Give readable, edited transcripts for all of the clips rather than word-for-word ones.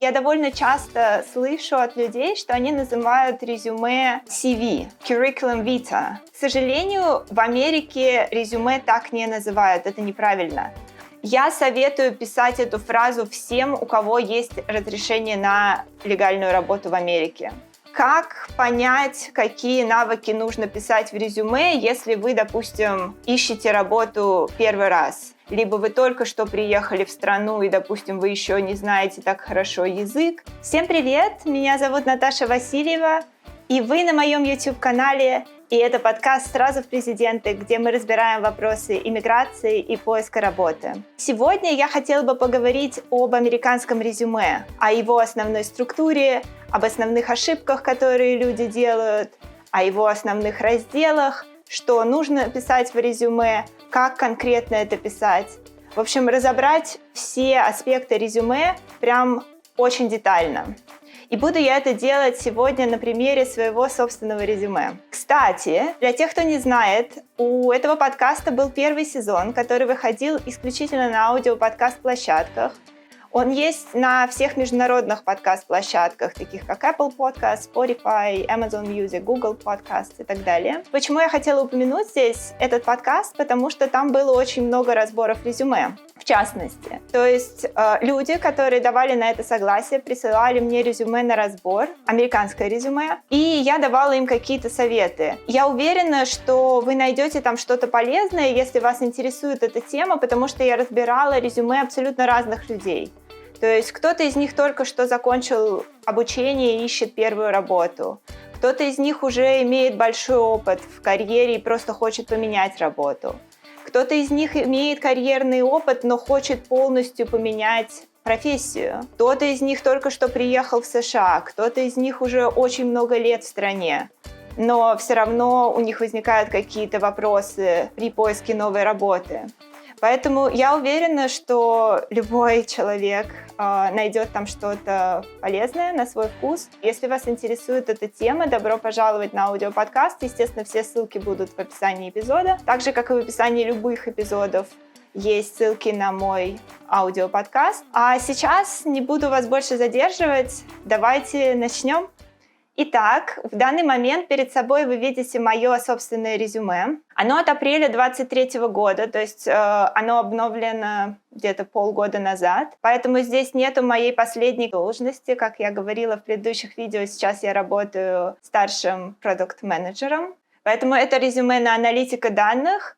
Я довольно часто слышу от людей, что они называют резюме CV, curriculum vitae. К сожалению, в Америке резюме так не называют, это неправильно. Я советую писать эту фразу всем, у кого есть разрешение на легальную работу в Америке. Как понять, какие навыки нужно писать в резюме, если вы, допустим, ищете работу первый раз? Либо вы только что приехали в страну и, допустим, вы еще не знаете так хорошо язык. Всем привет! Меня зовут Наташа Васильева, и вы на моем YouTube-канале. И это подкаст «Сразу в президенты», где мы разбираем вопросы иммиграции и поиска работы. Сегодня я хотела бы поговорить об американском резюме, о его основной структуре, об основных ошибках, которые люди делают, о его основных разделах, что нужно писать в резюме, как конкретно это писать. В общем, разобрать все аспекты резюме прям очень детально. И буду я это делать сегодня на примере своего собственного резюме. Кстати, для тех, кто не знает, у этого подкаста был первый сезон, который выходил исключительно на аудиоподкаст-площадках. Он есть на всех международных подкаст-площадках, таких как Apple Podcast, Spotify, Amazon Music, Google Podcast и так далее. Почему я хотела упомянуть здесь этот подкаст? Потому что там было очень много разборов резюме, в частности. То есть люди, которые давали на это согласие, присылали мне резюме на разбор, американское резюме, и я давала им какие-то советы. Я уверена, что вы найдете там что-то полезное, если вас интересует эта тема, потому что я разбирала резюме абсолютно разных людей. То есть кто-то из них только что закончил обучение и ищет первую работу. Кто-то из них уже имеет большой опыт в карьере и просто хочет поменять работу. Кто-то из них имеет карьерный опыт, но хочет полностью поменять профессию. Кто-то из них только что приехал в США, кто-то из них уже очень много лет в стране. Но все равно у них возникают какие-то вопросы при поиске новой работы. Поэтому я уверена, что любой человек найдет там что-то полезное на свой вкус. Если вас интересует эта тема, добро пожаловать на аудиоподкаст. Естественно, все ссылки будут в описании эпизода. Так же, как и в описании любых эпизодов, есть ссылки на мой аудиоподкаст. А сейчас не буду вас больше задерживать. Давайте начнем. Итак, в данный момент перед собой вы видите мое собственное резюме. Оно от апреля 2023 года, то есть оно обновлено где-то полгода назад. Поэтому здесь нету моей последней должности. Как я говорила в предыдущих видео, сейчас я работаю старшим продукт-менеджером. Поэтому это резюме на аналитика данных.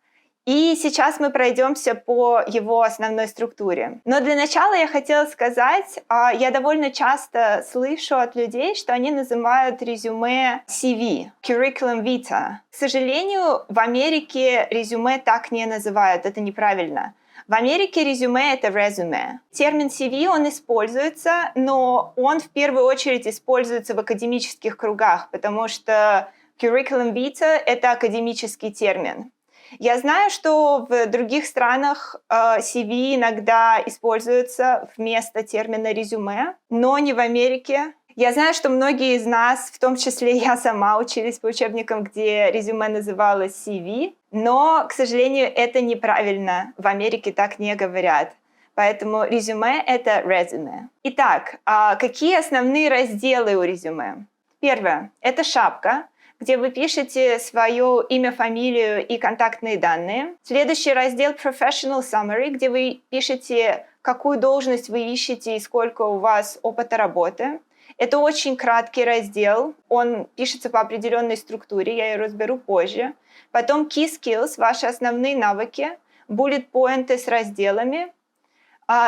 И сейчас мы пройдемся по его основной структуре. Но для начала я хотела сказать, я довольно часто слышу от людей, что они называют резюме CV, curriculum vitae. К сожалению, в Америке резюме так не называют, это неправильно. В Америке резюме — это resume. Термин CV, он используется, но он в первую очередь используется в академических кругах, потому что curriculum vitae — это академический термин. Я знаю, что в других странах CV иногда используется вместо термина резюме, но не в Америке. Я знаю, что многие из нас, в том числе я сама, учились по учебникам, где резюме называлось CV, но, к сожалению, это неправильно. В Америке так не говорят. Поэтому резюме — это resume. Итак, какие основные разделы у резюме? Первое — это шапка, где вы пишете свое имя, фамилию и контактные данные. Следующий раздел Professional Summary, где вы пишете, какую должность вы ищете и сколько у вас опыта работы. Это очень краткий раздел, он пишется по определенной структуре, я ее разберу позже. Потом Key Skills, ваши основные навыки, Bullet Points с разделами.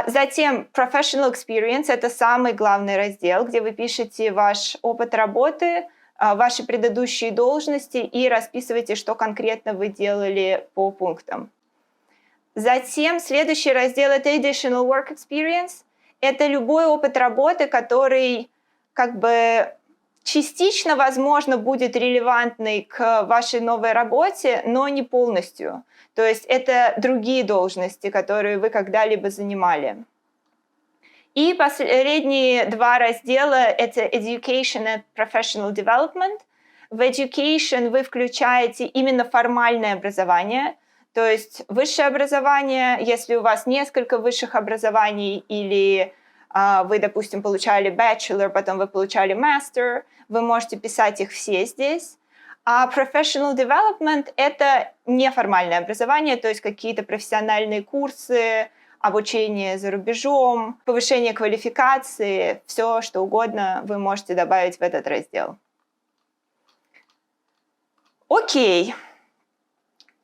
Затем Professional Experience, это самый главный раздел, где вы пишете ваш опыт работы, ваши предыдущие должности и расписывайте, что конкретно вы делали по пунктам. Затем следующий раздел — это Additional Work Experience. Это любой опыт работы, который частично, возможно, будет релевантный к вашей новой работе, но не полностью. То есть это другие должности, которые вы когда-либо занимали. И последние два раздела — это Education и Professional Development. В Education вы включаете именно формальное образование, то есть высшее образование, если у вас несколько высших образований или вы, допустим, получали bachelor, потом вы получали master, вы можете писать их все здесь. А professional development – это неформальное образование, то есть какие-то профессиональные курсы, обучение за рубежом, повышение квалификации, все, что угодно вы можете добавить в этот раздел. Окей.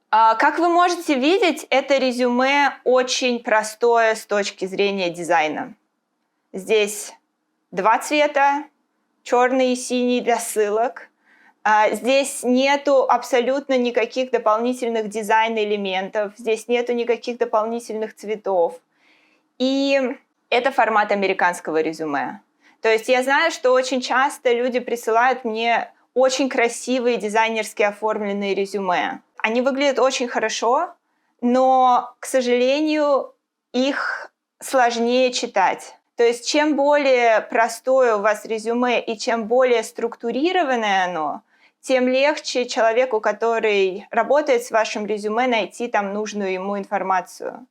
Как вы можете видеть, это резюме очень простое с точки зрения дизайна. Здесь два цвета, черный и синий для ссылок. Здесь нету абсолютно никаких дополнительных дизайн-элементов, здесь нету никаких дополнительных цветов. И это формат американского резюме. То есть я знаю, что очень часто люди присылают мне очень красивые дизайнерски оформленные резюме. Они выглядят очень хорошо, но, к сожалению, их сложнее читать. То есть чем более простое у вас резюме и чем более структурированное оно, тем легче человеку, который работает с вашим резюме, найти там нужную ему информацию.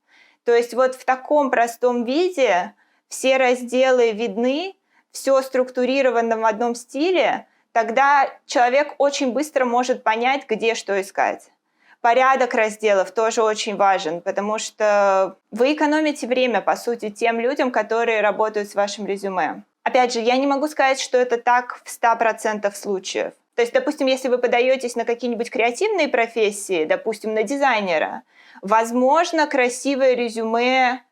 То есть вот в таком простом виде все разделы видны, все структурировано в одном стиле, тогда человек очень быстро может понять, где что искать. Порядок разделов тоже очень важен, потому что вы экономите время, по сути, тем людям, которые работают с вашим резюме. Опять же, я не могу сказать, что это так в 100% случаев. То есть, допустим, если вы подаетесь на какие-нибудь креативные профессии, допустим, на дизайнера, возможно, красивое резюме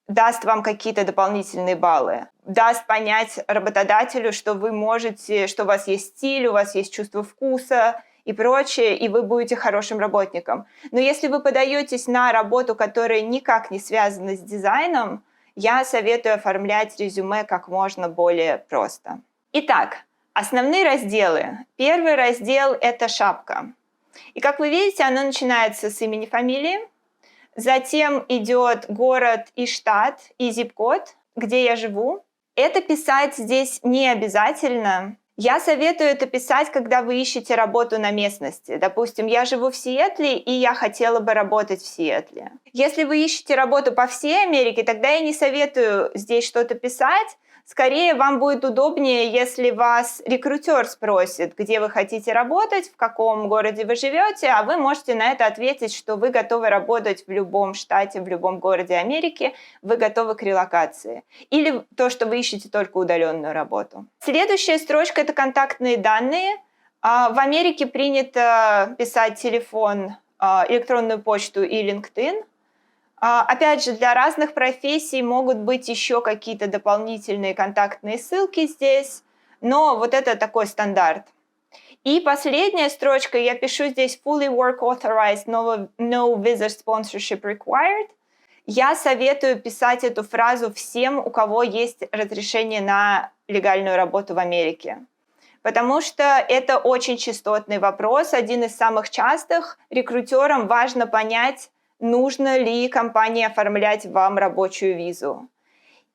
даст вам какие-то дополнительные баллы, даст понять работодателю, что вы можете, что у вас есть стиль, у вас есть чувство вкуса и прочее, и вы будете хорошим работником. Но если вы подаетесь на работу, которая никак не связана с дизайном, я советую оформлять резюме как можно более просто. Итак, основные разделы. Первый раздел – это шапка. И как вы видите, она начинается с имени, фамилии. Затем идет город и штат, и зип-код, где я живу. Это писать здесь не обязательно. Я советую это писать, когда вы ищете работу на местности. Допустим, я живу в Сиэтле, и я хотела бы работать в Сиэтле. Если вы ищете работу по всей Америке, тогда я не советую здесь что-то писать. Скорее, вам будет удобнее, если вас рекрутер спросит, где вы хотите работать, в каком городе вы живете, а вы можете на это ответить, что вы готовы работать в любом штате, в любом городе Америки, вы готовы к релокации. Или то, что вы ищете только удаленную работу. Следующая строчка – это контактные данные. В Америке принято писать телефон, электронную почту и LinkedIn. Опять же, для разных профессий могут быть еще какие-то дополнительные контактные ссылки здесь, но вот это такой стандарт. И последняя строчка, я пишу здесь fully work authorized, no visa sponsorship required. Я советую писать эту фразу всем, у кого есть разрешение на легальную работу в Америке. Потому что это очень частотный вопрос, один из самых частых. Рекрутерам важно понять, нужно ли компании оформлять вам рабочую визу.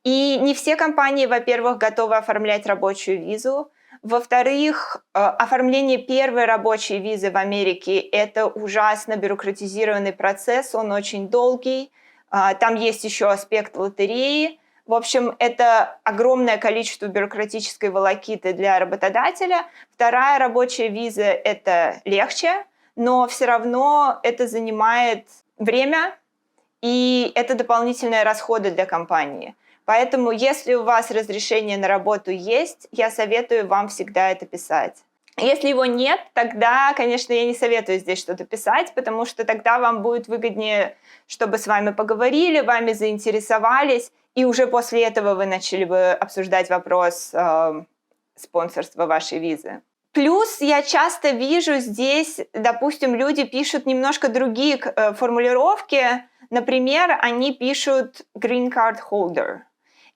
И не все компании, во-первых, готовы оформлять рабочую визу. Во-вторых, оформление первой рабочей визы в Америке – это ужасно бюрократизированный процесс, он очень долгий. Там есть еще аспект лотереи. В общем, это огромное количество бюрократической волокиты для работодателя. Вторая рабочая виза – это легче, но все равно это занимает время, и это дополнительные расходы для компании. Поэтому, если у вас разрешение на работу есть, я советую вам всегда это писать. Если его нет, тогда, конечно, я не советую здесь что-то писать, потому что тогда вам будет выгоднее, чтобы с вами поговорили, вами заинтересовались, и уже после этого вы начали бы обсуждать вопрос спонсорства вашей визы. Плюс я часто вижу здесь, допустим, люди пишут немножко другие формулировки. Например, они пишут green card holder.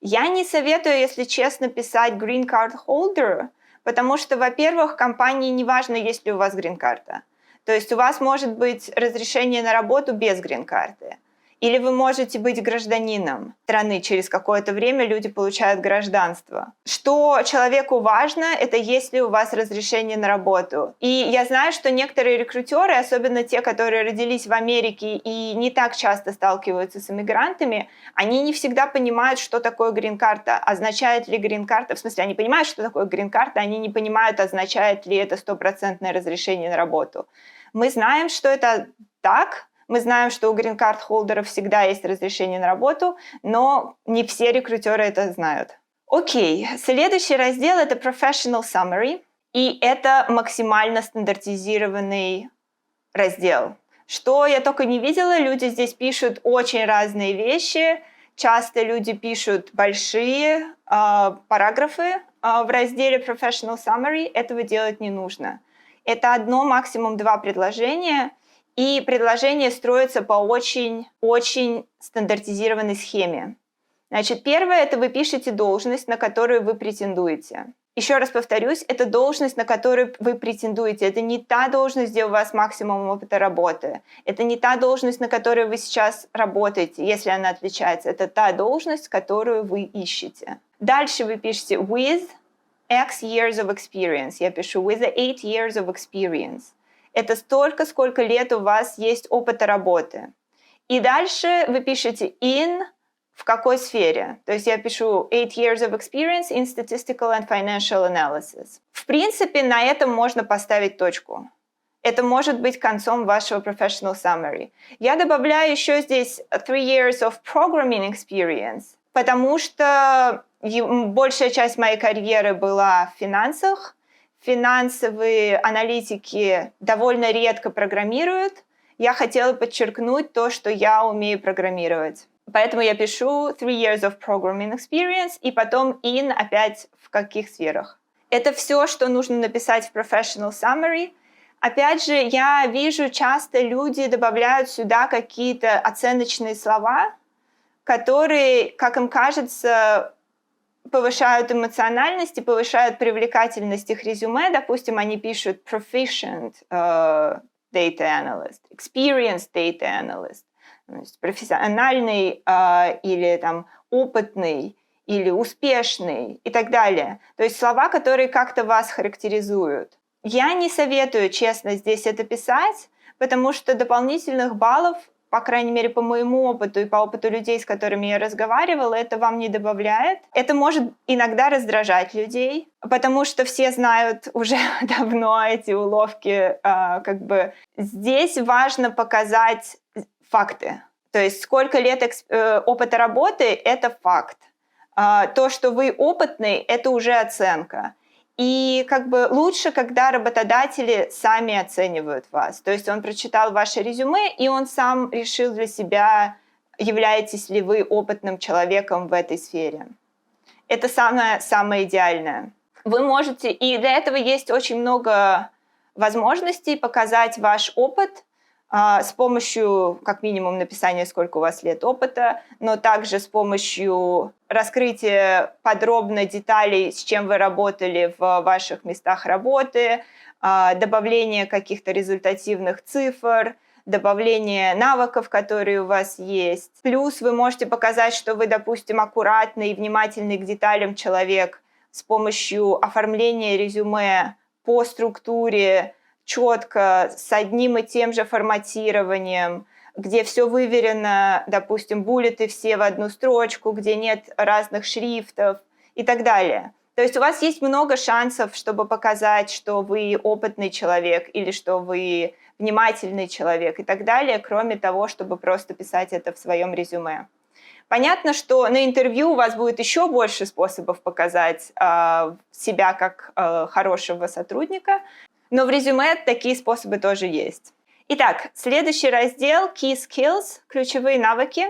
Я не советую, если честно, писать green card holder, потому что, во-первых, компании не важно, есть ли у вас green-карта. То есть у вас может быть разрешение на работу без green-карты. Или вы можете быть гражданином страны. Через какое-то время люди получают гражданство. Что человеку важно, это есть ли у вас разрешение на работу. И я знаю, что некоторые рекрутеры, особенно те, которые родились в Америке и не так часто сталкиваются с иммигрантами, они не всегда понимают, что такое грин-карта. Означает ли грин-карта, в смысле, они понимают, что такое грин-карта, они не понимают, означает ли это 100% разрешение на работу. Мы знаем, что это так. Мы знаем, что у грин-карт-холдеров всегда есть разрешение на работу, но не все рекрутеры это знают. Окей, следующий раздел — это Professional Summary, и это максимально стандартизированный раздел. Что я только не видела, люди здесь пишут очень разные вещи. Часто люди пишут большие параграфы в разделе Professional Summary. Этого делать не нужно. Это одно, максимум два предложения, и предложение строится по очень стандартизированной схеме. Значит, первое — это вы пишете должность, на которую вы претендуете. Еще раз повторюсь, это должность, на которую вы претендуете. Это не та должность, где у вас максимум опыта работы. Это не та должность, на которой вы сейчас работаете, если она отличается. Это та должность, которую вы ищете. Дальше вы пишете with X years of experience. Я пишу with 8 years of experience. Это столько, сколько лет у вас есть опыта работы. И дальше вы пишете in в какой сфере. То есть я пишу 8 years of experience in statistical and financial analysis. В принципе, на этом можно поставить точку. Это может быть концом вашего professional summary. Я добавляю еще здесь 3 years of programming experience, потому что большая часть моей карьеры была в финансах. Финансовые аналитики довольно редко программируют. Я хотела подчеркнуть то, что я умею программировать. Поэтому я пишу 3 years of programming experience и потом in опять в каких сферах. Это все, что нужно написать в professional summary. Опять же, я вижу, часто люди добавляют сюда какие-то оценочные слова, которые, как им кажется, повышают эмоциональность и повышают привлекательность их резюме. Допустим, они пишут proficient data analyst, experienced data analyst, то есть профессиональный или там, опытный, или успешный и так далее. То есть слова, которые как-то вас характеризуют. Я не советую, честно, здесь это писать, потому что дополнительных баллов, по крайней мере, по моему опыту и по опыту людей, с которыми я разговаривала, это вам не добавляет. Это может иногда раздражать людей, потому что все знают уже давно эти уловки. Здесь важно показать факты. То есть сколько лет опыта работы — это факт. То, что вы опытный, это уже оценка. И лучше, когда работодатели сами оценивают вас. То есть он прочитал ваше резюме, и он сам решил для себя, являетесь ли вы опытным человеком в этой сфере. Это самое идеальное. Вы можете, и для этого есть очень много возможностей показать ваш опыт с помощью, как минимум, написания, сколько у вас лет опыта, но также с помощью раскрытия подробно деталей, с чем вы работали в ваших местах работы, добавления каких-то результативных цифр, добавления навыков, которые у вас есть. Плюс вы можете показать, что вы, допустим, аккуратный и внимательный к деталям человек с помощью оформления резюме по структуре, четко, с одним и тем же форматированием, где все выверено, допустим, буллеты все в одну строчку, где нет разных шрифтов и так далее. То есть у вас есть много шансов, чтобы показать, что вы опытный человек или что вы внимательный человек и так далее, кроме того, чтобы просто писать это в своем резюме. Понятно, что на интервью у вас будет еще больше способов показать себя как хорошего сотрудника, но в резюме такие способы тоже есть. Итак, следующий раздел Key Skills, ключевые навыки.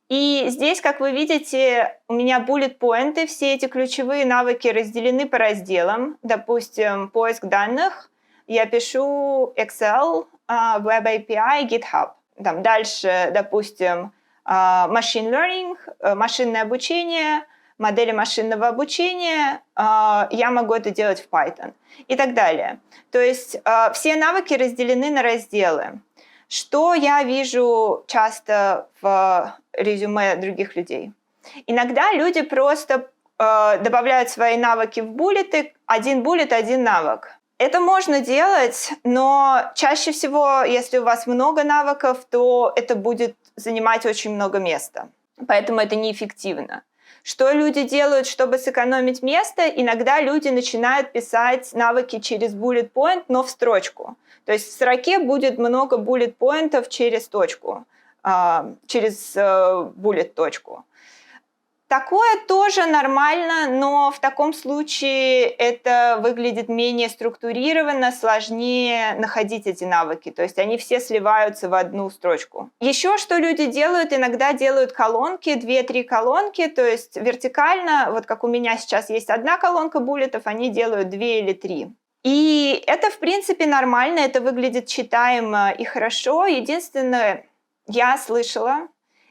И здесь, как вы видите, у меня буллет-поинты. Все эти ключевые навыки разделены по разделам. Допустим, поиск данных. Я пишу Excel, Web API, GitHub. Там дальше, допустим, Machine Learning, машинное обучение, модели машинного обучения, я могу это делать в Python и так далее. То есть все навыки разделены на разделы. Что я вижу часто в резюме других людей? Иногда люди просто добавляют свои навыки в буллеты, один буллет, один навык. Это можно делать, но чаще всего, если у вас много навыков, то это будет занимать очень много места. Поэтому это неэффективно. Что люди делают, чтобы сэкономить место? Иногда люди начинают писать навыки через bullet point, но в строчку. То есть в строке будет много bullet поинтов через точку, через bullet точку. Такое тоже нормально, но в таком случае это выглядит менее структурированно, сложнее находить эти навыки. То есть они все сливаются в одну строчку. Еще что люди делают, иногда делают колонки, 2-3 колонки, то есть вертикально, вот как у меня сейчас есть одна колонка буллетов, они делают 2 или 3. И это, в принципе, нормально, это выглядит читаемо и хорошо. Единственное, я слышала,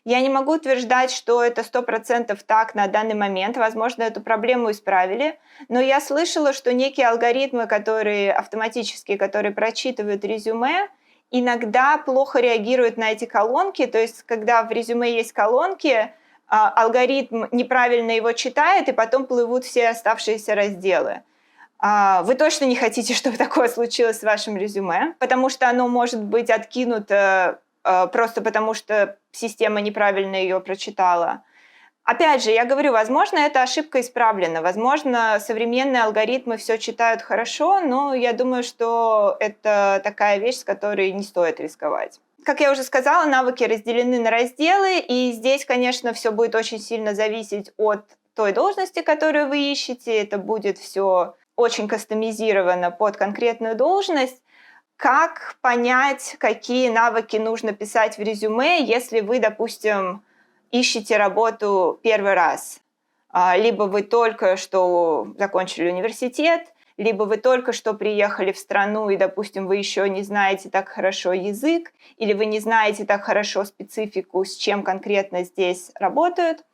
я не могу утверждать, что это 100% так на данный момент. Возможно, эту проблему исправили. Но я слышала, что некие алгоритмы, которые автоматические, которые прочитывают резюме, иногда плохо реагируют на эти колонки. То есть, когда в резюме есть колонки, алгоритм неправильно его читает, и потом плывут все оставшиеся разделы. Вы точно не хотите, чтобы такое случилось с вашим резюме, потому что оно может быть откинуто просто потому, что система неправильно ее прочитала. Опять же, я говорю, возможно, эта ошибка исправлена, возможно, современные алгоритмы все читают хорошо, но я думаю, что это такая вещь, с которой не стоит рисковать. Как я уже сказала, навыки разделены на разделы, и здесь, конечно, все будет очень сильно зависеть от той должности, которую вы ищете. Это будет все очень кастомизировано под конкретную должность. Как понять, какие навыки нужно писать в резюме, если вы, допустим, ищете работу первый раз? Либо вы только что закончили университет, либо вы только что приехали в страну, и, допустим, вы еще не знаете так хорошо язык, или вы не знаете так хорошо специфику, с чем конкретно здесь работают.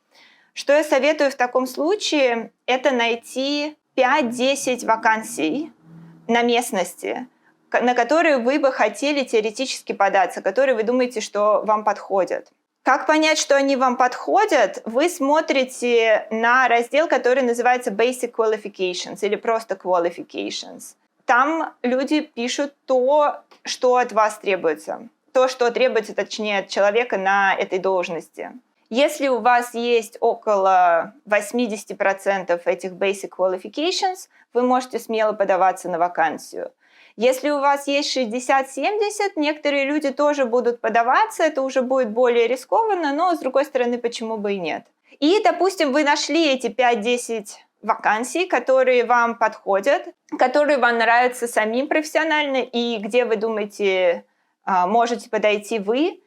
Что я советую в таком случае, это найти 5-10 вакансий на местности, на которые вы бы хотели теоретически податься, которые вы думаете, что вам подходят. Как понять, что они вам подходят? Вы смотрите на раздел, который называется Basic Qualifications или просто Qualifications. Там люди пишут то, что от вас требуется. То, что требуется, точнее, от человека на этой должности. Если у вас есть около 80% этих Basic Qualifications, вы можете смело подаваться на вакансию. Если у вас есть 60-70, некоторые люди тоже будут подаваться, это уже будет более рискованно, но, с другой стороны, почему бы и нет. И, допустим, вы нашли эти 5-10 вакансий, которые вам подходят, которые вам нравятся самим профессионально, и где вы думаете, можете подойти вы,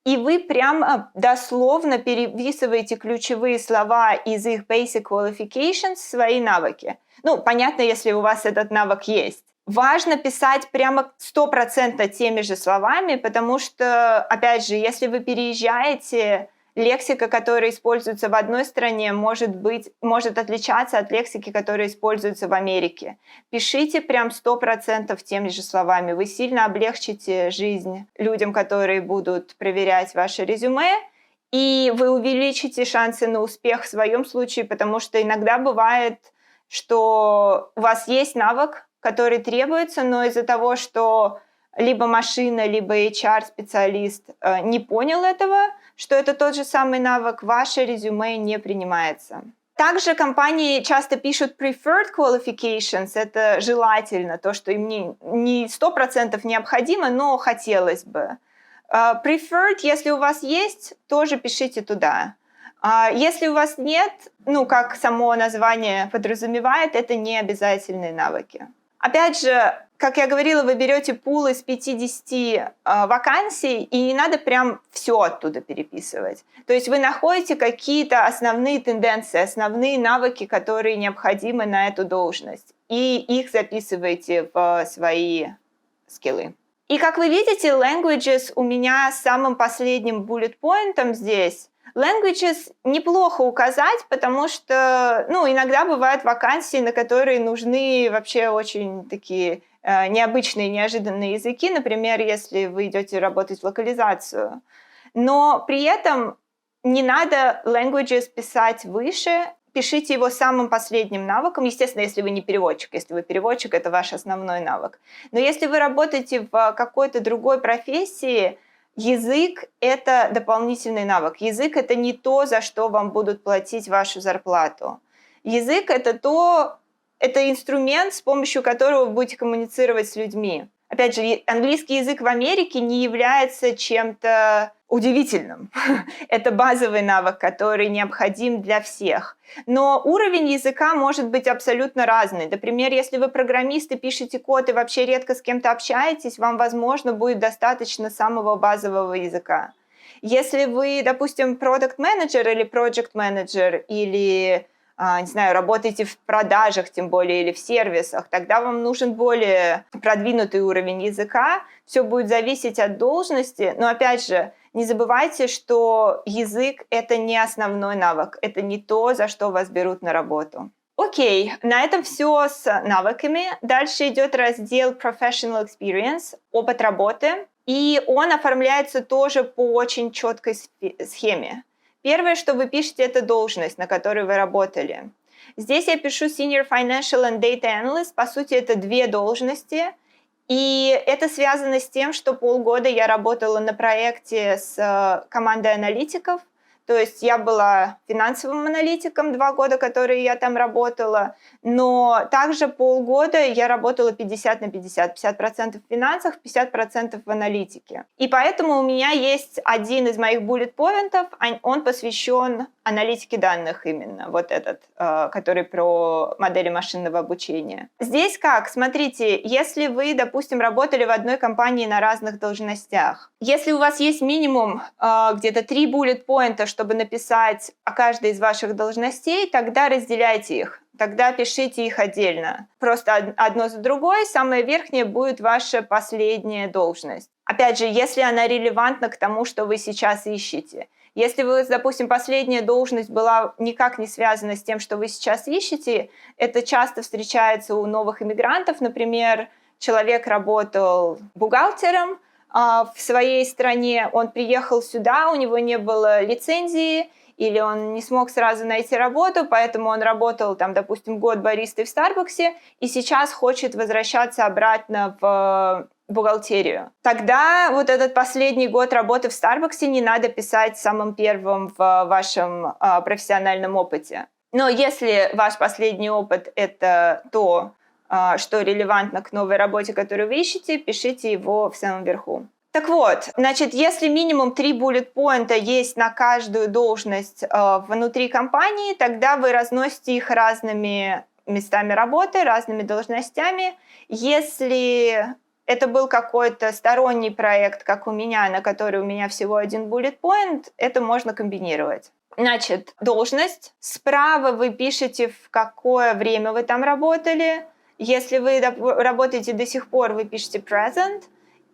и вы прямо дословно переписываете ключевые слова из их Basic Qualifications в свои навыки. Ну, понятно, если у вас этот навык есть. Важно писать прямо 100% теми же словами, потому что, опять же, если вы переезжаете, лексика, которая используется в одной стране, может отличаться от лексики, которая используется в Америке. Пишите прям 100% теми же словами. Вы сильно облегчите жизнь людям, которые будут проверять ваше резюме, и вы увеличите шансы на успех в своем случае, потому что иногда бывает, что у вас есть навык, который требуется, но из-за того, что либо машина, либо HR-специалист не понял этого, что это тот же самый навык, ваше резюме не принимается. Также компании часто пишут preferred qualifications, это желательно, то, что им не 100% необходимо, но хотелось бы. Preferred, если у вас есть, тоже пишите туда. Если у вас нет, как само название подразумевает, это не обязательные навыки. Опять же, как я говорила, вы берете пул из 50 вакансий, и не надо прям все оттуда переписывать. То есть вы находите какие-то основные тенденции, основные навыки, которые необходимы на эту должность, и их записываете в свои скиллы. И как вы видите, languages у меня самым последним bullet point'ом здесь. Languages неплохо указать, потому что, иногда бывают вакансии, на которые нужны вообще очень такие необычные, неожиданные языки, например, если вы идете работать в локализацию. Но при этом не надо languages писать выше, пишите его самым последним навыком. Естественно, если вы не переводчик. Если вы переводчик, это ваш основной навык. Но если вы работаете в какой-то другой профессии, язык – это дополнительный навык. Язык – это не то, за что вам будут платить вашу зарплату. Язык – это инструмент, с помощью которого вы будете коммуницировать с людьми. Опять же, английский язык в Америке не является чем-то удивительным. Это базовый навык, который необходим для всех. Но уровень языка может быть абсолютно разный. Например, если вы программист и пишете код и вообще редко с кем-то общаетесь, вам, возможно, будет достаточно самого базового языка. Если вы, допустим, продакт-менеджер или проект-менеджер, или не знаю, работаете в продажах, тем более, или в сервисах, тогда вам нужен более продвинутый уровень языка. Все будет зависеть от должности. Но, опять же, не забывайте, что язык – это не основной навык. Это не то, за что вас берут на работу. Окей, на этом все с навыками. Дальше идет раздел Professional Experience, опыт работы. И он оформляется тоже по очень четкой схеме. Первое, что вы пишете, это должность, на которой вы работали. Здесь я пишу Senior Financial and Data Analyst. По сути, это 2 должности. И это связано с тем, что полгода я работала на проекте с командой аналитиков. То есть я была финансовым аналитиком 2 года, которые я там работала, но также полгода я работала 50 на 50. 50% в финансах, 50% в аналитике. И поэтому у меня есть один из моих буллет-поинтов, он посвящен аналитике данных именно, вот этот, который про модели машинного обучения. Здесь как? Смотрите, если вы, допустим, работали в одной компании на разных должностях, если у вас есть минимум где-то 3 буллет-поинта, чтобы написать о каждой из ваших должностей, тогда разделяйте их. Тогда пишите их отдельно. Просто одно за другой. Самая верхняя будет ваша последняя должность. Опять же, если она релевантна к тому, что вы сейчас ищете. Если вы, допустим, последняя должность была никак не связана с тем, что вы сейчас ищете, это часто встречается у новых иммигрантов. Например, человек работал бухгалтером в своей стране, он приехал сюда, у него не было лицензии, или он не смог сразу найти работу, поэтому он работал, там, допустим, год баристой в Старбаксе, и сейчас хочет возвращаться обратно в бухгалтерию. Тогда вот этот последний год работы в Старбаксе не надо писать самым первым в вашем профессиональном опыте. Но если ваш последний опыт – это то, что релевантно к новой работе, которую вы ищете, пишите его в самом верху. Так вот, значит, если минимум 3 буллет-поинта есть на каждую должность внутри компании, тогда вы разносите их разными местами работы, разными должностями. Если это был какой-то сторонний проект, как у меня, на который у меня всего 1 буллет-поинт, это можно комбинировать. Значит, должность. Справа вы пишете, в какое время вы там работали. Если вы работаете до сих пор, вы пишете present.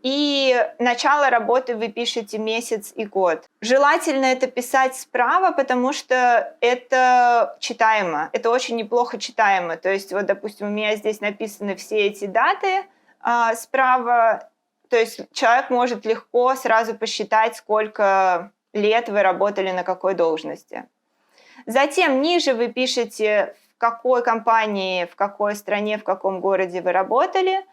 И начало работы вы пишете месяц и год. Желательно это писать справа, потому что это читаемо. Это очень неплохо читаемо. То есть, вот, допустим, у меня здесь написаны все эти даты справа. То есть человек может легко сразу посчитать, сколько лет вы работали на какой должности. Затем ниже вы пишете, в какой компании, в какой стране, в каком городе вы работали.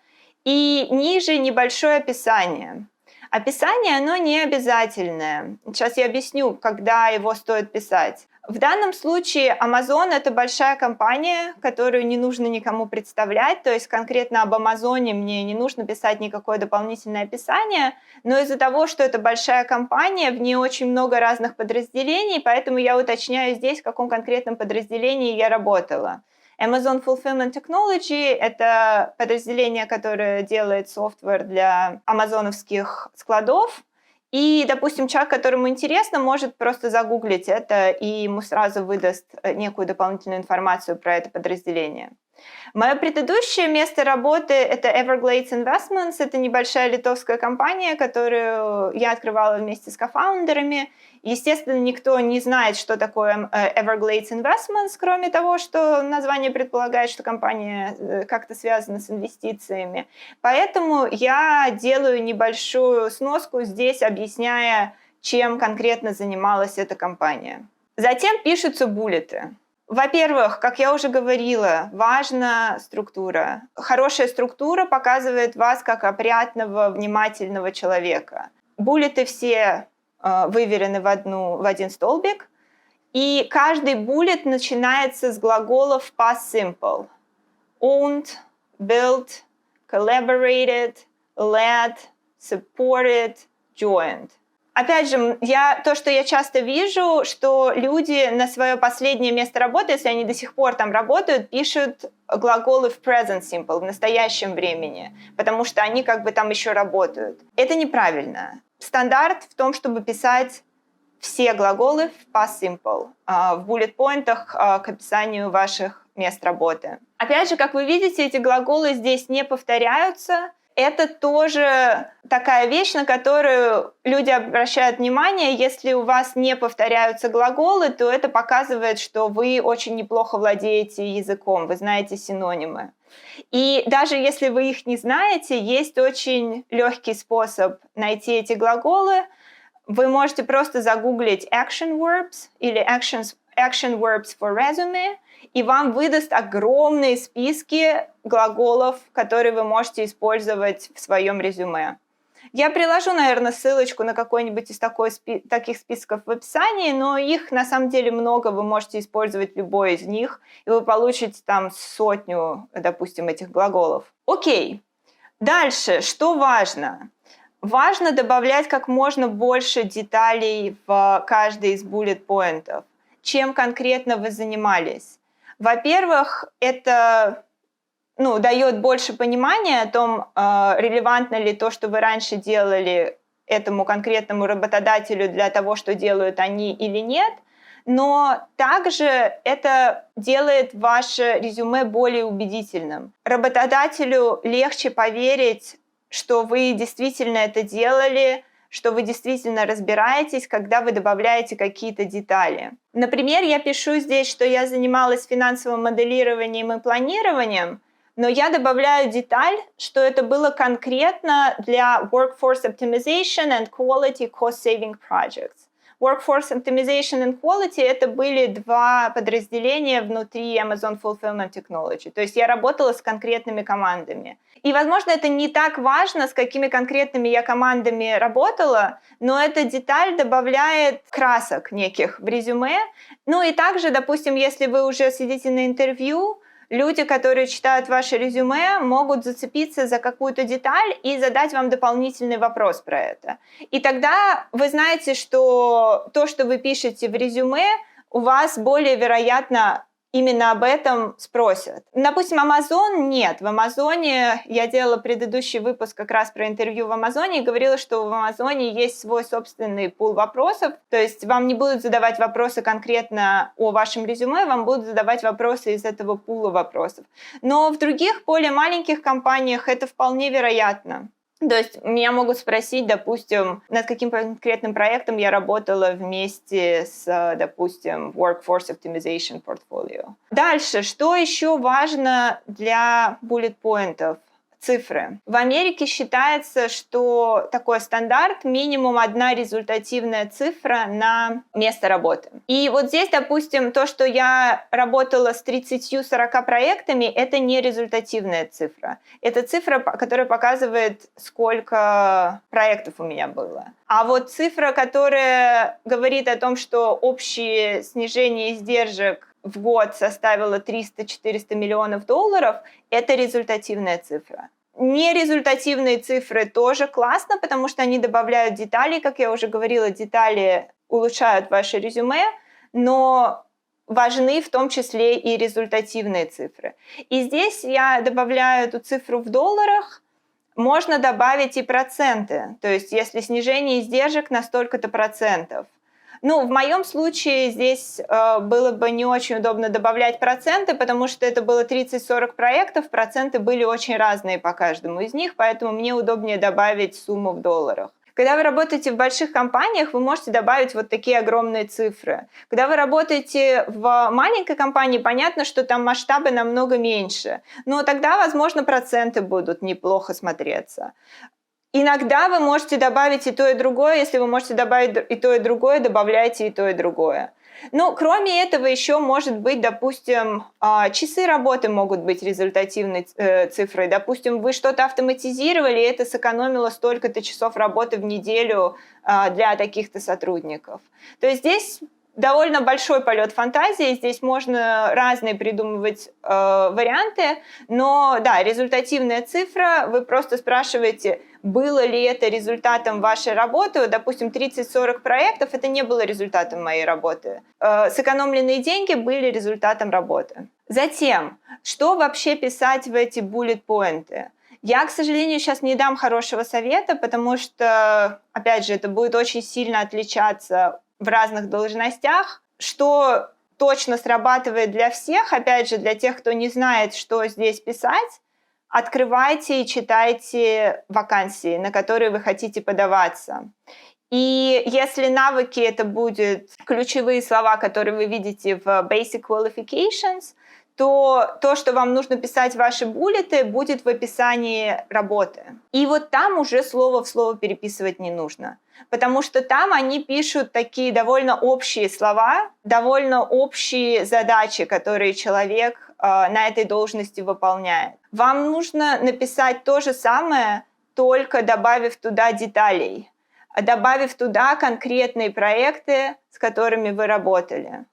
И ниже небольшое описание. Описание, оно не обязательное. Сейчас я объясню, когда его стоит писать. В данном случае Amazon – это большая компания, которую не нужно никому представлять. То есть конкретно об Амазоне мне не нужно писать никакое дополнительное описание. Но из-за того, что это большая компания, в ней очень много разных подразделений, поэтому я уточняю здесь, в каком конкретном подразделении я работала. Amazon Fulfillment Technology – это подразделение, которое делает софтвер для амазоновских складов. И, допустим, человек, которому интересно, может просто загуглить это, и ему сразу выдаст некую дополнительную информацию про это подразделение. Мое предыдущее место работы — это Everglades Investments. Это небольшая литовская компания, которую я открывала вместе с кофаундерами. Естественно, никто не знает, что такое Everglades Investments, кроме того, что название предполагает, что компания как-то связана с инвестициями. Поэтому я делаю небольшую сноску здесь, объясняя, чем конкретно занималась эта компания. Затем пишутся буллеты. Во-первых, как я уже говорила, важна структура. Хорошая структура показывает вас как опрятного, внимательного человека. Буллеты все выверены в один столбик, и каждый буллет начинается с глаголов past simple. Owned, built, collaborated, led, supported, joined. Опять же, то, что я часто вижу, что люди на свое последнее место работы, если они до сих пор там работают, пишут глаголы в present simple, в настоящем времени, потому что они как бы там еще работают. Это неправильно. Стандарт в том, чтобы писать все глаголы в past simple, в буллет-поинтах к описанию ваших мест работы. Опять же, как вы видите, эти глаголы здесь не повторяются. Это тоже такая вещь, на которую люди обращают внимание. Если у вас не повторяются глаголы, то это показывает, что вы очень неплохо владеете языком, вы знаете синонимы. И даже если вы их не знаете, есть очень легкий способ найти эти глаголы. Вы можете просто загуглить action verbs или action verbs for resume, и вам выдаст огромные списки глаголов, которые вы можете использовать в своем резюме. Я приложу, наверное, ссылочку на какой-нибудь из таких списков в описании, но их на самом деле много, вы можете использовать любой из них, и вы получите там 100, допустим, этих глаголов. Окей. Дальше, что важно? Важно добавлять как можно больше деталей в каждый из буллет-поинтов. Чем конкретно вы занимались? Во-первых, это дает больше понимания о том, релевантно ли то, что вы раньше делали этому конкретному работодателю для того, что делают они или нет, но также это делает ваше резюме более убедительным. Работодателю легче поверить, что вы действительно это делали, что вы действительно разбираетесь, когда вы добавляете какие-то детали. Например, я пишу здесь, что я занималась финансовым моделированием и планированием, но я добавляю деталь, что это было конкретно для Workforce Optimization and Quality Cost Saving Projects. Workforce Optimization and Quality — это были два подразделения внутри Amazon Fulfillment Technology. То есть я работала с конкретными командами. И, возможно, это не так важно, с какими конкретными я командами работала, но эта деталь добавляет красок неких в резюме. Ну и также, допустим, если вы уже сидите на интервью, люди, которые читают ваше резюме, могут зацепиться за какую-то деталь и задать вам дополнительный вопрос про это. И тогда вы знаете, что то, что вы пишете в резюме, у вас более вероятно именно об этом спросят. Допустим, Amazon нет. В Амазоне, я делала предыдущий выпуск как раз про интервью в Амазоне и говорила, что в Амазоне есть свой собственный пул вопросов. То есть вам не будут задавать вопросы конкретно о вашем резюме, вам будут задавать вопросы из этого пула вопросов. Но в других, более маленьких компаниях это вполне вероятно. То есть меня могут спросить, допустим, над каким конкретным проектом я работала вместе с, допустим, Workforce Optimization Portfolio. Дальше, что еще важно для буллет-поинтов? Цифры. В Америке считается, что такой стандарт — минимум одна результативная цифра на место работы. И вот здесь, допустим, то, что я работала с 30-40 проектами, это не результативная цифра. Это цифра, которая показывает, сколько проектов у меня было. А вот цифра, которая говорит о том, что общее снижение издержек в год составила 300-400 миллионов долларов, это результативная цифра. Нерезультативные цифры тоже классно, потому что они добавляют детали, как я уже говорила, детали улучшают ваше резюме, но важны в том числе и результативные цифры. И здесь я добавляю эту цифру в долларах. Можно добавить и проценты, то есть если снижение издержек на столько-то процентов. Ну, в моем случае здесь было бы не очень удобно добавлять проценты, потому что это было 30-40 проектов, проценты были очень разные по каждому из них, поэтому мне удобнее добавить сумму в долларах. Когда вы работаете в больших компаниях, вы можете добавить вот такие огромные цифры. Когда вы работаете в маленькой компании, понятно, что там масштабы намного меньше, но тогда, возможно, проценты будут неплохо смотреться. Иногда вы можете добавить и то, и другое. Если вы можете добавить и то, и другое, добавляйте и то, и другое. Ну, кроме этого, еще может быть, допустим, часы работы могут быть результативной цифрой. Допустим, вы что-то автоматизировали, и это сэкономило столько-то часов работы в неделю для таких-то сотрудников. То есть здесь довольно большой полет фантазии, здесь можно разные придумывать варианты, но да, результативная цифра, вы просто спрашиваете, было ли это результатом вашей работы. Допустим, 30-40 проектов, это не было результатом моей работы. Сэкономленные деньги были результатом работы. Затем, что вообще писать в эти bullet-поинты? Я, к сожалению, сейчас не дам хорошего совета, потому что, опять же, это будет очень сильно отличаться в разных должностях, что точно срабатывает для всех, опять же, для тех, кто не знает, что здесь писать, открывайте и читайте вакансии, на которые вы хотите подаваться. И если навыки — это будут ключевые слова, которые вы видите в Basic Qualifications, то, что вам нужно писать в ваши буллеты, будет в описании работы. И вот там уже слово в слово переписывать не нужно, потому что там они пишут такие довольно общие слова, довольно общие задачи, которые человек на этой должности выполняет. Вам нужно написать то же самое, только добавив туда деталей, добавив туда конкретные проекты, с которыми вы работали.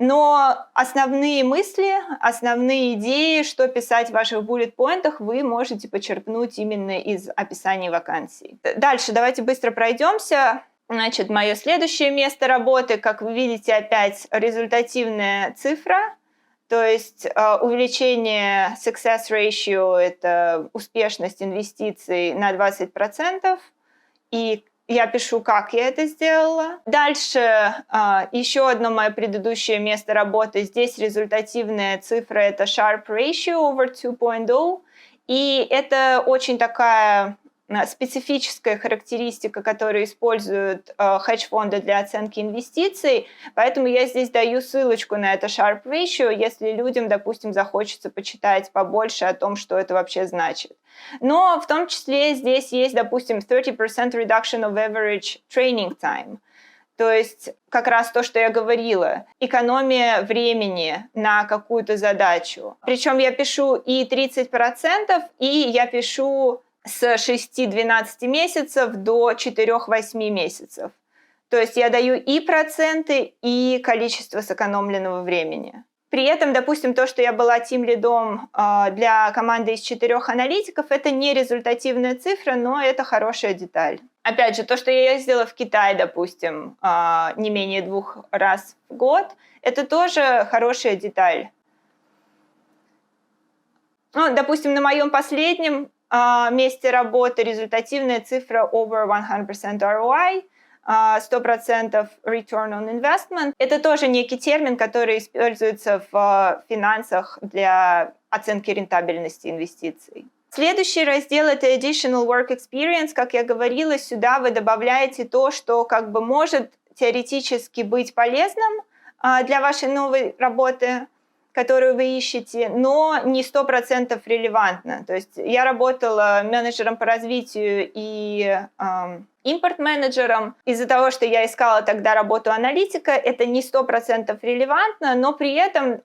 Но основные мысли, основные идеи, что писать в ваших буллет-поинтах, вы можете почерпнуть именно из описания вакансий. Дальше давайте быстро пройдемся. Значит, мое следующее место работы, как вы видите, опять результативная цифра, то есть увеличение success ratio – это успешность инвестиций на 20%, и я пишу, как я это сделала. Дальше еще одно мое предыдущее место работы. Здесь результативная цифра – это Sharpe Ratio over 2.0. И это очень такая специфическая характеристика, которую используют хедж-фонды для оценки инвестиций. Поэтому я здесь даю ссылочку на это Sharpe Ratio, если людям, допустим, захочется почитать побольше о том, что это вообще значит. Но в том числе здесь есть, допустим, 30% reduction of average training time. То есть как раз то, что я говорила, экономия времени на какую-то задачу. Причем я пишу и 30%, и я пишу с 6-12 месяцев до 4-8 месяцев. То есть я даю и проценты, и количество сэкономленного времени. При этом, допустим, то, что я была тимлидом для команды из 4 аналитиков, это не результативная цифра, но это хорошая деталь. Опять же, то, что я ездила в Китай, допустим, не менее 2 раз в год, это тоже хорошая деталь. Ну, допустим, на моем последнем месте работы результативная цифра over 100% ROI, 100% return on investment. Это тоже некий термин, который используется в финансах для оценки рентабельности инвестиций. Следующий раздел – это additional work experience. Как я говорила, сюда вы добавляете то, что как бы может теоретически быть полезным для вашей новой работы, которую вы ищете, но не 100% релевантно. То есть я работала менеджером по развитию и импорт-менеджером. Из-за того, что я искала тогда работу аналитика, это не 100% релевантно, но при этом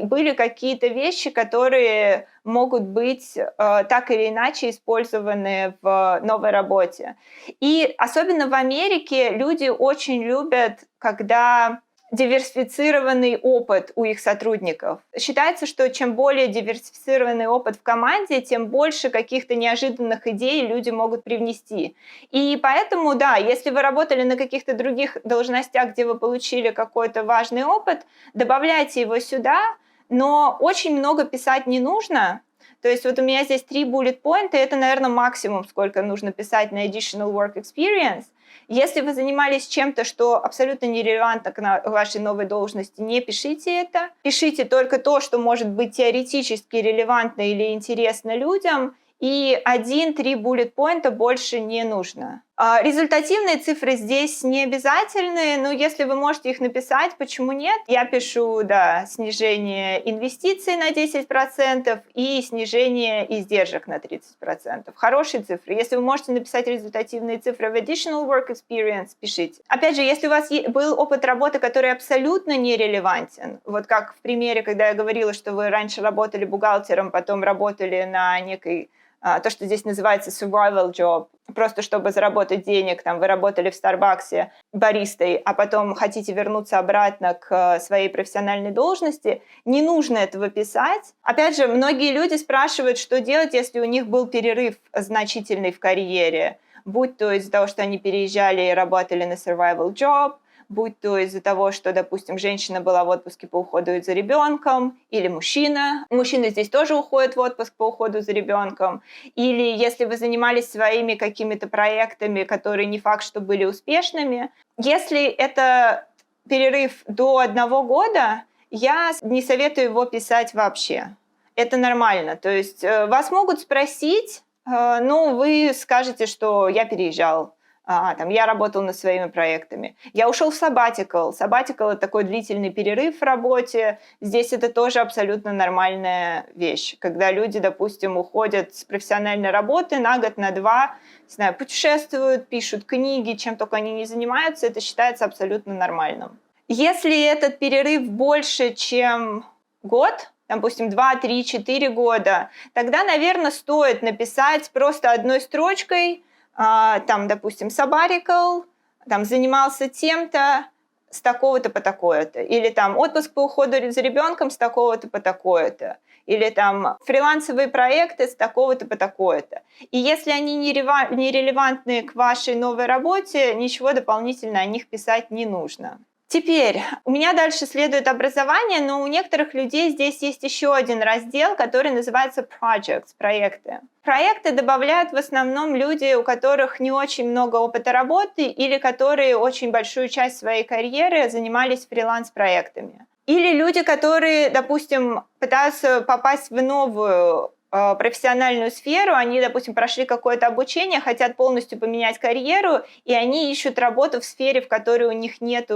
были какие-то вещи, которые могут быть так или иначе использованы в новой работе. И особенно в Америке люди очень любят, когда диверсифицированный опыт у их сотрудников. Считается, что чем более диверсифицированный опыт в команде, тем больше каких-то неожиданных идей люди могут привнести. И поэтому, да, если вы работали на каких-то других должностях, где вы получили какой-то важный опыт, добавляйте его сюда, но очень много писать не нужно. То есть вот у меня здесь 3 bullet point, и это, наверное, максимум, сколько нужно писать на additional work experience. Если вы занимались чем-то, что абсолютно нерелевантно к вашей новой должности, не пишите это. Пишите только то, что может быть теоретически релевантно или интересно людям, и 1-3 буллет-поинта больше не нужно. Результативные цифры здесь не обязательны, но если вы можете их написать, почему нет? Я пишу, да, снижение инвестиций на 10% и снижение издержек на 30%. Хорошие цифры. Если вы можете написать результативные цифры в additional work experience, пишите. Опять же, если у вас был опыт работы, который абсолютно нерелевантен, вот как в примере, когда я говорила, что вы раньше работали бухгалтером, потом работали на некой то, что здесь называется survival job, просто чтобы заработать денег, там, вы работали в Старбаксе баристой, а потом хотите вернуться обратно к своей профессиональной должности, не нужно этого писать. Опять же, многие люди спрашивают, что делать, если у них был перерыв значительный в карьере, будь то из-за того, что они переезжали и работали на survival job, будь то из-за того, что, допустим, женщина была в отпуске по уходу за ребенком, или мужчина. Мужчины здесь тоже уходят в отпуск по уходу за ребенком. Или если вы занимались своими какими-то проектами, которые не факт, что были успешными. Если это перерыв до 1 года, я не советую его писать вообще. Это нормально. То есть вас могут спросить, вы скажете, что я переезжал. Я работал над своими проектами. Я ушел в sabbatical. Sabbatical – это такой длительный перерыв в работе. Здесь это тоже абсолютно нормальная вещь. Когда люди, допустим, уходят с профессиональной работы на год, на 2, не знаю, путешествуют, пишут книги, чем только они не занимаются, это считается абсолютно нормальным. Если этот перерыв больше, чем год, допустим, 2, 3, 4 года, тогда, наверное, стоит написать просто одной строчкой, допустим, sabbatical, занимался тем-то с такого-то по такое-то, или отпуск по уходу за ребенком с такого-то по такое-то, или фрилансовые проекты с такого-то по такое-то. И если они не релевантны к вашей новой работе, ничего дополнительно о них писать не нужно. Теперь, у меня дальше следует образование, но у некоторых людей здесь есть еще один раздел, который называется projects, проекты. Проекты добавляют в основном люди, у которых не очень много опыта работы или которые очень большую часть своей карьеры занимались фриланс-проектами. Или люди, которые, допустим, пытаются попасть в новую профессиональную сферу, они, допустим, прошли какое-то обучение, хотят полностью поменять карьеру, и они ищут работу в сфере, в которой у них нет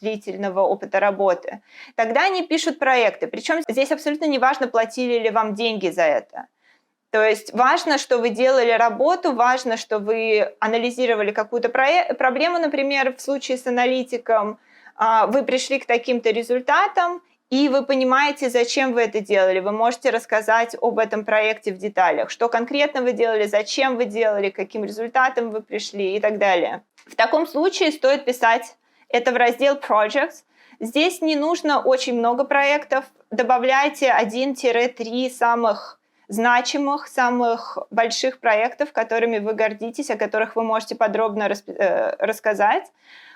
длительного опыта работы. Тогда они пишут проекты. Причем здесь абсолютно не важно, платили ли вам деньги за это. То есть важно, что вы делали работу, важно, что вы анализировали какую-то проблему, например, в случае с аналитиком, вы пришли к таким-то результатам, и вы понимаете, зачем вы это делали. Вы можете рассказать об этом проекте в деталях. Что конкретно вы делали, зачем вы делали, к каким результатам вы пришли и так далее. В таком случае стоит писать это в раздел Projects. Здесь не нужно очень много проектов. Добавляйте 1-3 самых значимых, самых больших проектов, которыми вы гордитесь, о которых вы можете подробно рассказать.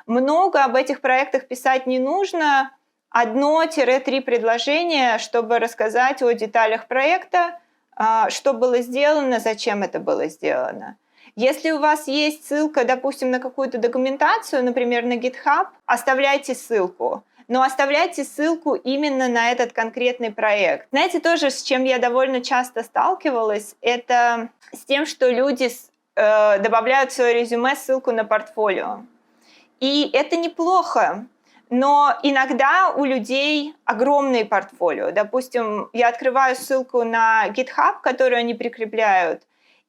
Много об этих проектах писать не нужно. 1-3 предложения, чтобы рассказать о деталях проекта, что было сделано, зачем это было сделано. Если у вас есть ссылка, допустим, на какую-то документацию, например, на GitHub, оставляйте ссылку. Но оставляйте ссылку именно на этот конкретный проект. Знаете, тоже с чем я довольно часто сталкивалась, это с тем, что люди добавляют в свое резюме ссылку на портфолио. И это неплохо. Но иногда у людей огромные портфолио. Допустим, я открываю ссылку на GitHub, которую они прикрепляют,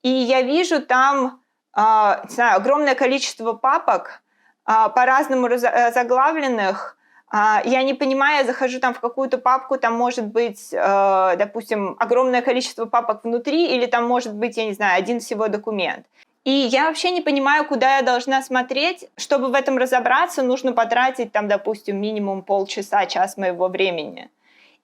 и я вижу там огромное количество папок, по-разному заглавленных. Я не понимаю, я захожу в какую-то папку, там может быть, допустим, огромное количество папок внутри, или там может быть, я не знаю, один всего документ. И я вообще не понимаю, куда я должна смотреть. Чтобы в этом разобраться, нужно потратить, допустим, минимум полчаса, час моего времени.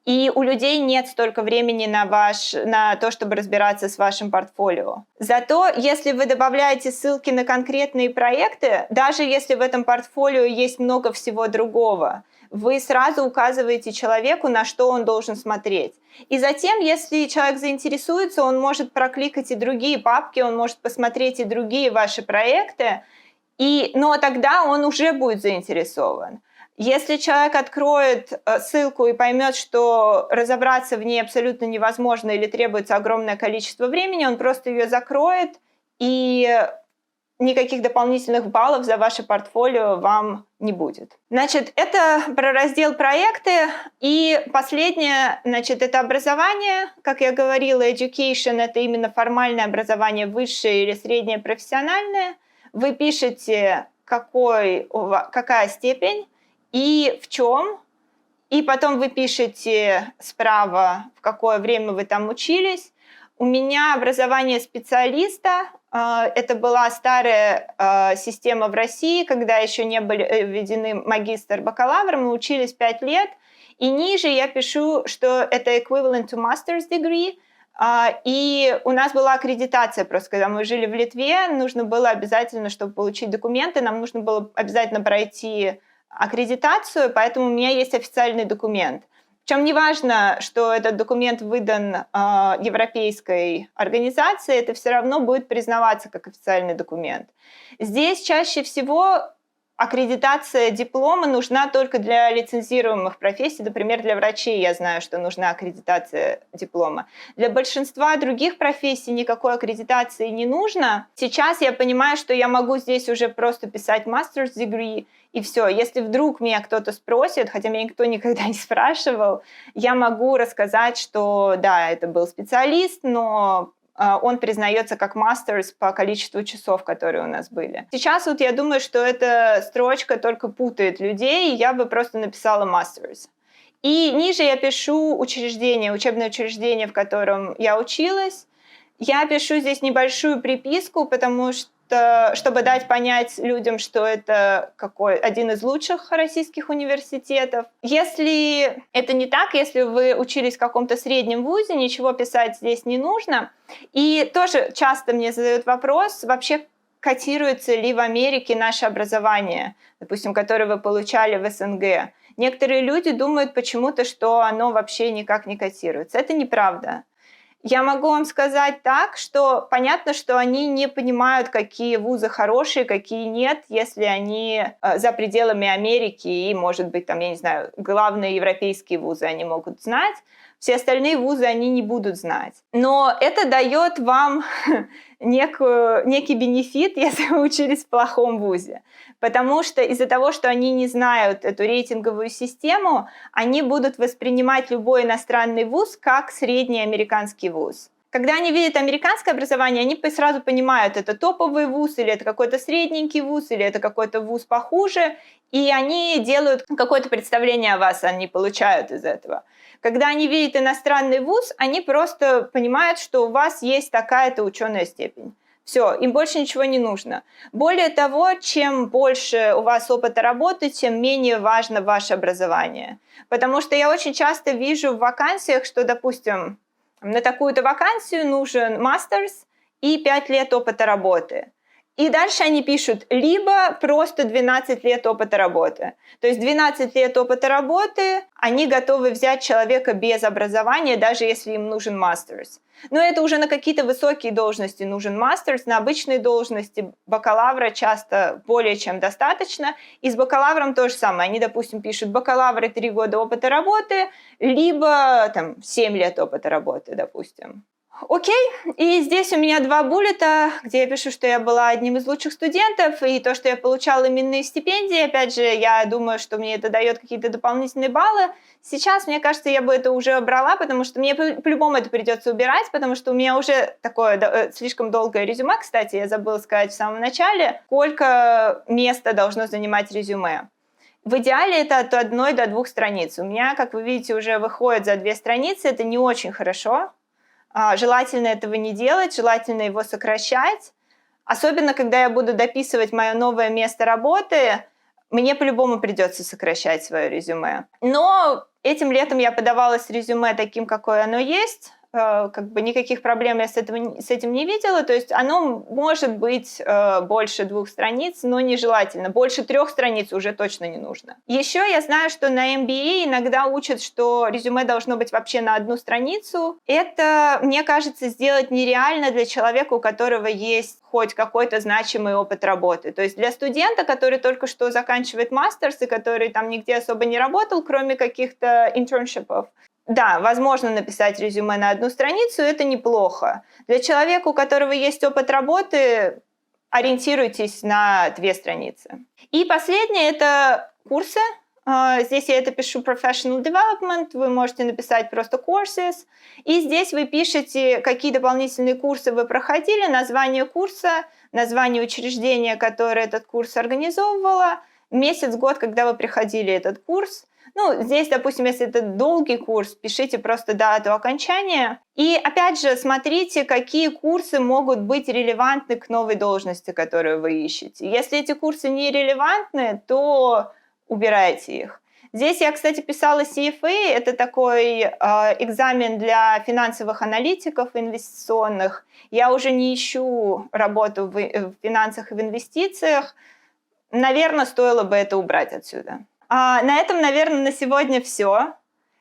И у людей нет столько времени на то, чтобы разбираться с вашим портфолио. Зато, если вы добавляете ссылки на конкретные проекты, даже если в этом портфолио есть много всего другого, вы сразу указываете человеку, на что он должен смотреть. И затем, если человек заинтересуется, он может прокликать и другие папки, он может посмотреть и другие ваши проекты, Но тогда он уже будет заинтересован. Если человек откроет ссылку и поймет, что разобраться в ней абсолютно невозможно или требуется огромное количество времени, он просто ее закроет, и никаких дополнительных баллов за ваше портфолио вам не будет. Значит, это про раздел проекты. И последнее, значит, это образование. Как я говорила, education – это именно формальное образование, высшее или среднее профессиональное. Вы пишете, какая степень и в чем. И потом вы пишете справа, в какое время вы там учились. У меня образование специалиста. Это была старая система в России, когда еще не были введены магистр, бакалавр. Мы учились 5 лет. И ниже я пишу, что это equivalent to master's degree. И у нас была аккредитация просто, когда мы жили в Литве, нужно было обязательно, чтобы получить документы, нам нужно было обязательно пройти аккредитацию, поэтому у меня есть официальный документ. Причем не важно, что этот документ выдан европейской организацией, это все равно будет признаваться как официальный документ. Здесь чаще всего аккредитация диплома нужна только для лицензируемых профессий. Например, для врачей я знаю, что нужна аккредитация диплома. Для большинства других профессий никакой аккредитации не нужно. Сейчас я понимаю, что я могу здесь уже просто писать master's degree, и все. Если вдруг меня кто-то спросит, хотя меня никто никогда не спрашивал, я могу рассказать, что да, это был специалист, но он признается как мастерс по количеству часов, которые у нас были. Сейчас вот я думаю, что эта строчка только путает людей, и я бы просто написала мастерс. И ниже я пишу учебное учреждение, в котором я училась. Я пишу здесь небольшую приписку, потому что чтобы дать понять людям, что это один из лучших российских университетов. Если это не так, если вы учились в каком-то среднем вузе, ничего писать здесь не нужно. И тоже часто мне задают вопрос, вообще котируется ли в Америке наше образование, допустим, которое вы получали в СНГ. Некоторые люди думают почему-то, что оно вообще никак не котируется. Это неправда. Я могу вам сказать так, что понятно, что они не понимают, какие вузы хорошие, какие нет, если они за пределами Америки и, может быть, там, я не знаю, главные европейские вузы они могут знать. Все остальные вузы они не будут знать. Но это дает вам некий бенефит, если вы учились в плохом вузе. Потому что из-за того, что они не знают эту рейтинговую систему, они будут воспринимать любой иностранный вуз как средний американский вуз. Когда они видят американское образование, они сразу понимают, это топовый вуз, или это какой-то средненький вуз, или это какой-то вуз похуже, и они делают какое-то представление о вас, они получают из этого. Когда они видят иностранный вуз, они просто понимают, что у вас есть такая-то ученая степень. Все, им больше ничего не нужно. Более того, чем больше у вас опыта работы, тем менее важно ваше образование. Потому что я очень часто вижу в вакансиях, что, допустим, на такую-то вакансию нужен мастерс и 5 лет опыта работы. И дальше они пишут либо просто 12 лет опыта работы. То есть 12 лет опыта работы, они готовы взять человека без образования, даже если им нужен мастерс. Но это уже на какие-то высокие должности нужен мастерс, на обычные должности бакалавра часто более чем достаточно. И с бакалавром то же самое. Они, допустим, пишут бакалавры 3 года опыта работы, либо там, 7 лет опыта работы, допустим. Окей, и здесь у меня 2 буллета, где я пишу, что я была одним из лучших студентов, и то, что я получала именные стипендии. Опять же, я думаю, что мне это дает какие-то дополнительные баллы. Сейчас, мне кажется, я бы это уже убрала, потому что мне по-любому это придется убирать, потому что у меня уже такое слишком долгое резюме. Кстати, я забыла сказать в самом начале, сколько места должно занимать резюме. В идеале это от 1 до 2 страниц. У меня, как вы видите, уже выходит за 2 страницы, это не очень хорошо. Желательно этого не делать, желательно его сокращать. Особенно, когда я буду дописывать мое новое место работы, мне по-любому придется сокращать свое резюме. Но этим летом я подавалась резюме таким, какое оно есть. как бы никаких проблем я с этим не видела. То есть оно может быть больше 2 страниц, но нежелательно. Больше 3 страниц уже точно не нужно. Еще я знаю, что на MBA иногда учат, что резюме должно быть вообще на 1 страницу. Это, мне кажется, сделать нереально для человека, у которого есть хоть какой-то значимый опыт работы. То есть для студента, который только что заканчивает мастерс и который там нигде особо не работал, кроме каких-то интерншипов, да, возможно написать резюме на 1 страницу, это неплохо. Для человека, у которого есть опыт работы, ориентируйтесь на 2 страницы. И последнее – это курсы. Здесь я это пишу Professional Development, вы можете написать просто Courses. И здесь вы пишете, какие дополнительные курсы вы проходили, название курса, название учреждения, которое этот курс организовывало, месяц, год, когда вы приходили этот курс. Ну, здесь, допустим, если это долгий курс, пишите просто дату окончания. И, опять же, смотрите, какие курсы могут быть релевантны к новой должности, которую вы ищете. Если эти курсы не релевантны, то убирайте их. Здесь я, кстати, писала CFA, это такой экзамен для финансовых аналитиков инвестиционных. Я уже не ищу работу в финансах и в инвестициях. Наверное, стоило бы это убрать отсюда. На этом, наверное, на сегодня все.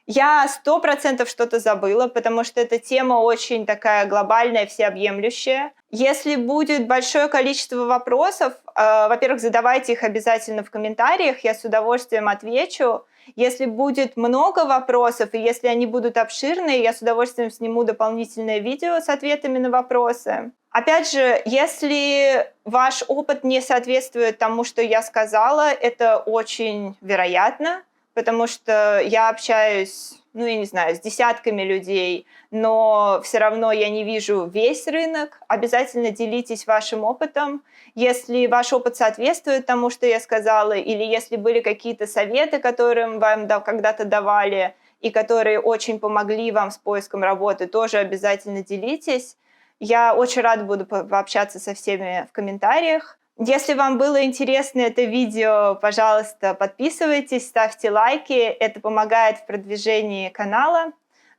Я 100% что-то забыла, потому что эта тема очень такая глобальная, всеобъемлющая. Если будет большое количество вопросов, во-первых, задавайте их обязательно в комментариях, я с удовольствием отвечу. Если будет много вопросов, и если они будут обширные, я с удовольствием сниму дополнительное видео с ответами на вопросы. Опять же, если ваш опыт не соответствует тому, что я сказала, это очень вероятно, потому что я общаюсь, я не знаю, с десятками людей, но все равно я не вижу весь рынок. Обязательно делитесь вашим опытом. Если ваш опыт соответствует тому, что я сказала, или если были какие-то советы, которые вам когда-то давали, и которые очень помогли вам с поиском работы, тоже обязательно делитесь. Я очень рада буду пообщаться со всеми в комментариях. Если вам было интересно это видео, пожалуйста, подписывайтесь, ставьте лайки. Это помогает в продвижении канала.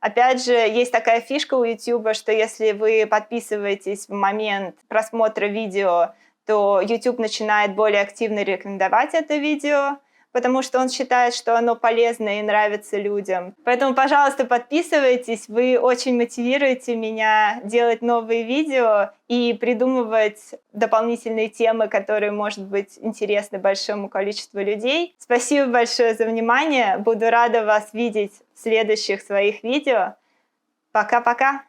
Опять же, есть такая фишка у YouTube, что если вы подписываетесь в момент просмотра видео, то YouTube начинает более активно рекомендовать это видео, потому что он считает, что оно полезно и нравится людям. Поэтому, пожалуйста, подписывайтесь, вы очень мотивируете меня делать новые видео и придумывать дополнительные темы, которые, может быть, интересны большому количеству людей. Спасибо большое за внимание, буду рада вас видеть в следующих своих видео. Пока-пока!